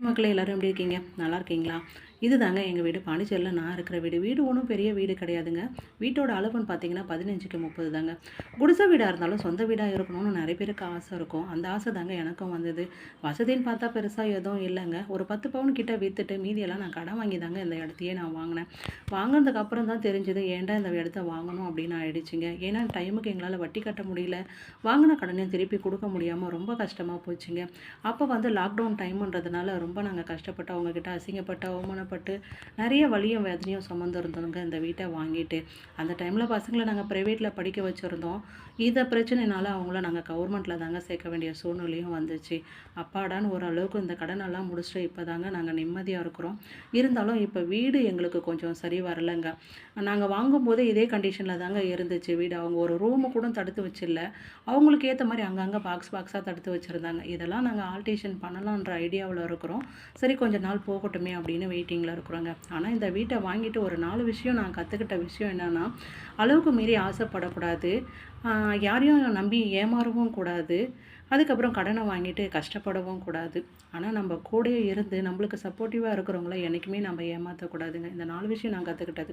மக்களே எல்லாரும் எப்படி இருக்கீங்க? நல்லா இருக்கீங்களா? இதுதாங்க எங்கள் வீடு. பாண்டிச்சேரியில் நான் இருக்கிற வீடு. வீடு ஒன்றும் பெரிய வீடு கிடையாதுங்க. வீட்டோட அளவுன்னு பார்த்தீங்கன்னா 15க்கு 30 தாங்க. குடிசை வீடாக இருந்தாலும் சொந்த வீடாக இருக்கணும்னு நிறைய பேருக்கு ஆசை இருக்கும். அந்த ஆசை தாங்க எனக்கும் வந்தது. வசதின்னு பார்த்தா பெருசாக எதுவும் இல்லைங்க. ஒரு 10 பவுன் கிட்ட விற்றுட்டு மீதியெல்லாம் நான் கடன் வாங்கி தாங்க இந்த இடத்தையே நான் வாங்கினேன். வாங்கினதுக்கு அப்புறம் தான் தெரிஞ்சது ஏன்டா இந்த இடத்த வாங்கணும் அப்படின்னு ஆயிடுச்சுங்க. ஏன்னா டைமுக்கு எங்களால் வட்டி கட்ட முடியல. வாங்கின கடனையும் திருப்பி கொடுக்க முடியாமல் ரொம்ப கஷ்டமாக போச்சுங்க. அப்போ வந்து லாக்டவுன் டைமுன்றதுனால ரொம்ப நாங்கள் கஷ்டப்பட்டு அவங்கக்கிட்ட அசிங்கப்பட்டு அவமானப்பட்டு நிறைய வலியும் வேதனையும் சுமந்துருந்தோங்க இந்த வீட்டை வாங்கிட்டு. அந்த டைமில் பசங்களை நாங்கள் ப்ரைவேட்டில் படிக்க வச்சுருந்தோம். இதை பிரச்சனைனால அவங்கள நாங்கள் கவர்மெண்ட்டில் தாங்க சேர்க்க வேண்டிய சூழ்நிலையும் வந்துச்சு. அப்பாடான்னு ஓரளவுக்கு இந்த கடனெல்லாம் முடிச்சுட்டு இப்போ தாங்க நாங்கள் நிம்மதியாக இருக்கிறோம். இருந்தாலும் இப்போ வீடு எங்களுக்கு கொஞ்சம் சரி வரலைங்க. நாங்கள் வாங்கும்போது இதே கண்டிஷனில் தாங்க இருந்துச்சு வீடு. அவங்க ஒரு ரூமு கூட தடுத்து வச்சில்ல. அவங்களுக்கு ஏற்ற மாதிரி அங்கங்கே பாக்ஸாக தடுத்து வச்சுருந்தாங்க. இதெல்லாம் நாங்கள் ஆல்டேஷன் பண்ணலான்ற ஐடியாவில் இருக்கிறோம். சரி கொஞ்சம் நாள் போகட்டுமே அப்படின்னு வெயிட்டிங்கில் இருக்கிறோங்க. ஆனால் இந்த வீட்டை வாங்கிட்டு ஒரு 4 விஷயம் நான் கற்றுக்கிட்ட விஷயம் என்னென்னா, அளவுக்கு மீறி ஆசைப்படக்கூடாது, யாரையும் நம்பி ஏமாறவும் கூடாது, அதுக்கப்புறம் கடனை வாங்கிட்டு கஷ்டப்படவும் கூடாது. ஆனால் நம்ம கூடயே இருந்து நம்மளுக்கு சப்போர்ட்டிவாக இருக்கிறவங்கள என்றைக்குமே நம்ம ஏமாற்றக்கூடாதுங்க. இந்த 4 விஷயம் நான் கற்றுக்கிட்டது.